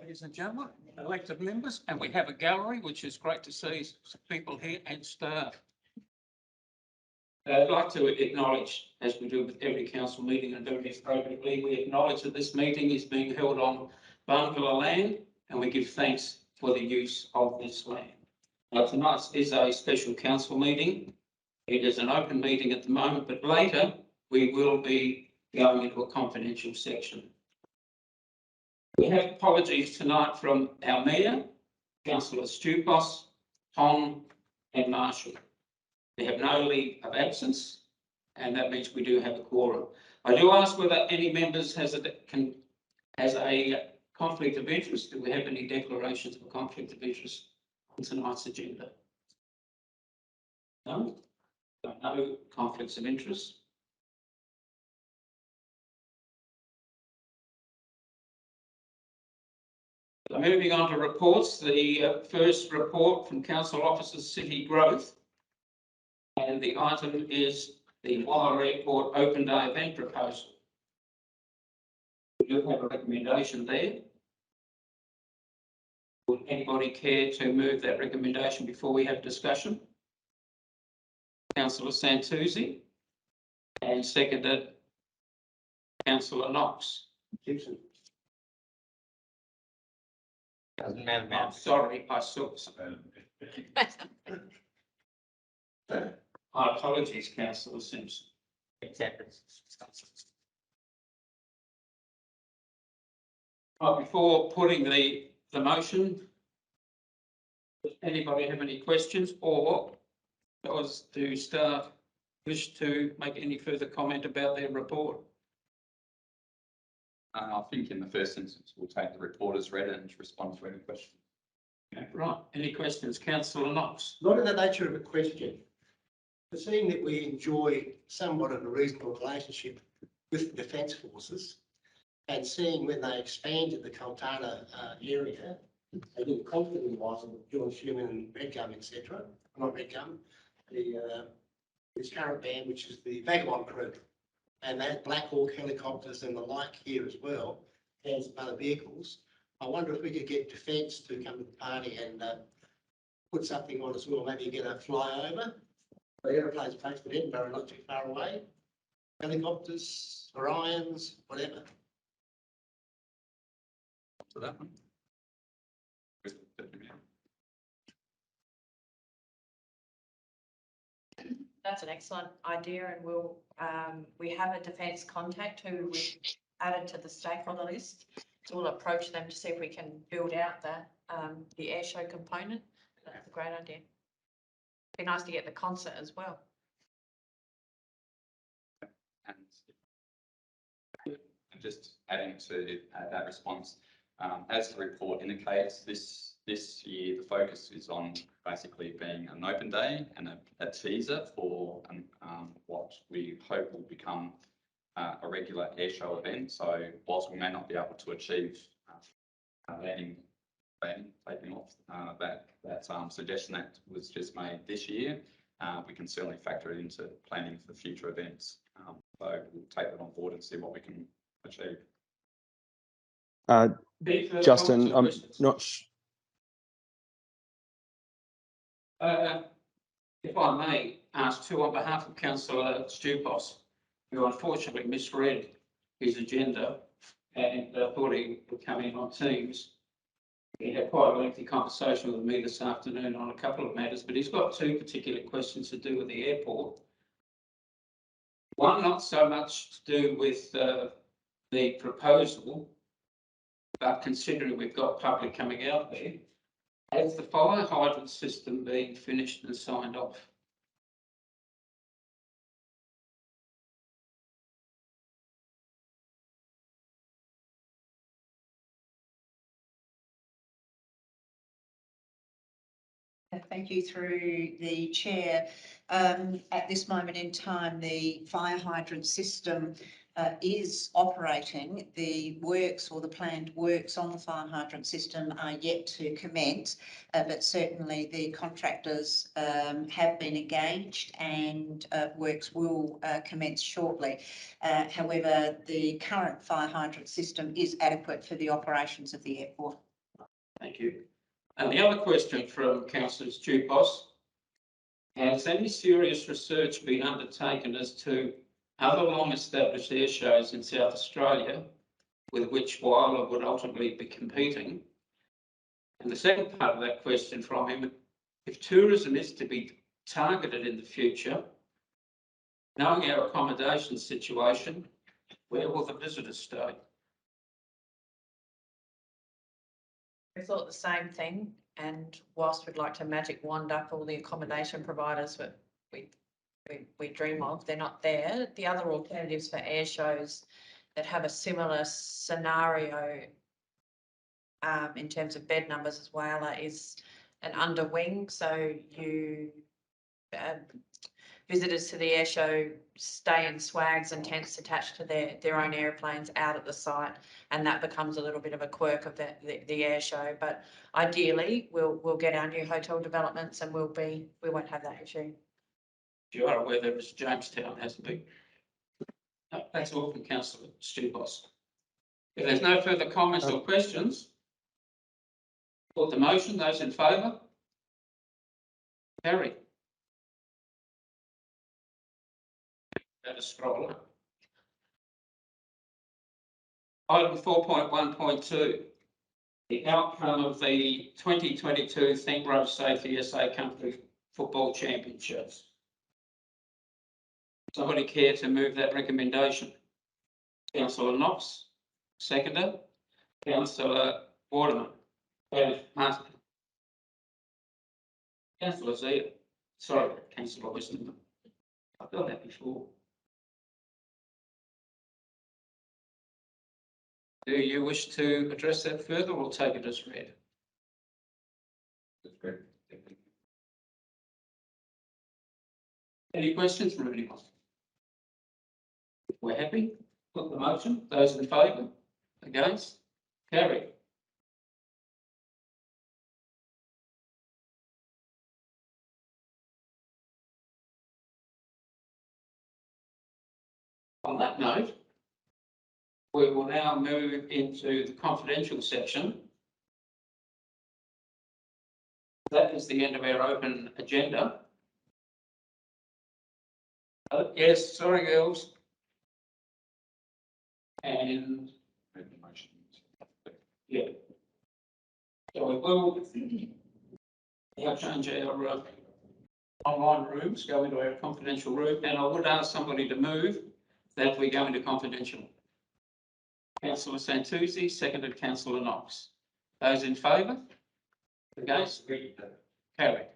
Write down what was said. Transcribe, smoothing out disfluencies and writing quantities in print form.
ladies and gentlemen, elected members, and we have a gallery, which is great to see some people here and staff. I'd like to acknowledge, as we do with every council meeting and very appropriately, we acknowledge that this meeting is being held on Whyalla land, and we give thanks for the use of this land. Now, tonight is a special council meeting. It is an open meeting at the moment, but later we will be going into a confidential section. We have apologies tonight from our Mayor, Councillor Stupos, Hong and Marshall. We have no leave of absence, and that means we do have a quorum. I do ask whether any members has a conflict of interest. Do we have any declarations of a conflict of interest on tonight's agenda? No? No conflicts of interest. So moving on to reports, the first report from Council Officers City Growth, and the item is the Whyalla Airport Open Day event proposal. We do have a recommendation there. Would anybody care to move that recommendation before we have discussion? Councillor Santuzzi, and seconded Councillor Knox. Gibson. Doesn't matter. I'm sorry, I saw. My apologies, Councillor Simpson. Before putting the motion, does anybody have any questions, or do staff wish to make any further comment about their report? I think in the first instance, we'll take the report as read and respond to any questions. Okay, right. Any questions? Councillor Knox. Not in the nature of a question, but seeing that we enjoy somewhat of a reasonable relationship with the Defence Forces, and seeing when they expanded the Coltana area, they did confidently wise with John Schumann and Red Gum, etc. Not Red Gum, this current band, which is the Vagabond crew. And they had Black Hawk helicopters and the like here as well, and some other vehicles. I wonder if we could get Defence to come to the party and put something on as well, maybe get a flyover. The aeroplanes based in Edinburgh, not too far away. Helicopters, Orions, whatever. To that one. That's an excellent idea, and we'll we have a defence contact who we added to the stakeholder list, so we'll approach them to see if we can build out the air show component. That's a great idea. Be nice to get the concert as well. And just adding to that response, as the report indicates, this year the focus is on basically being an open day and a teaser for what we hope will become a regular air show event. So whilst we may not be able to achieve taking off that suggestion that was just made this year, we can certainly factor it into planning for future events. So we'll take that on board and see what we can achieve. Justin, I'm not if I may ask two on behalf of Councillor Stupos, who unfortunately misread his agenda and thought he would come in on Teams. He had quite a lengthy conversation with me this afternoon on a couple of matters, but he's got two particular questions to do with the airport. One, not so much to do with the proposal, but considering we've got public coming out there, has the fire hydrant system been finished and signed off? Thank you through the chair. At this moment in time, the fire hydrant system is operating. The works or the planned works on the fire hydrant system are yet to commence, but certainly the contractors have been engaged and works will commence shortly. However, the current fire hydrant system is adequate for the operations of the airport. Thank you. And the other question from councillor Stupos: has any serious research been undertaken as to other long-established air shows in South Australia with which Whyalla would ultimately be competing? And the second part of that question from him: if tourism is to be targeted in the future, knowing our accommodation situation, where will the visitors stay? We thought the same thing, and whilst we'd like to magic wand up all the accommodation providers that we dream of, they're not there. The other alternatives for air shows that have a similar scenario in terms of bed numbers as Whyalla is an under wing, so you visitors to the air show stay in swags and tents attached to their own airplanes out at the site, and that becomes a little bit of a quirk of the air show. But ideally, we'll get our new hotel developments, and we won't have that issue. You are aware that Jamestown has a big. No, that's all from councillor Stupos. If there's no further comments or questions, put the motion. Those in favour? Carry. That is scroll up. Item 4.1.2. The outcome of the 2022 Think Road Safety SA Country Football Championships. Somebody care to move that recommendation? Councillor Knox, seconder. Councillor Waterman. Martin. Councillor Zia. Sorry, Councillor Weston. I've done that before. Do you wish to address that further or take it as read? That's great. Any questions from anyone? We're happy. Put the motion. Those in favour? Against? Carry. On that note, we will now move into the confidential section. That is the end of our open agenda. Yes, sorry girls. And yeah. So we will now change our online rooms, go into our confidential room, and I would ask somebody to move that we go into confidential. Councillor Santucci, seconded Councillor Knox. Those in favour? Against? Carried.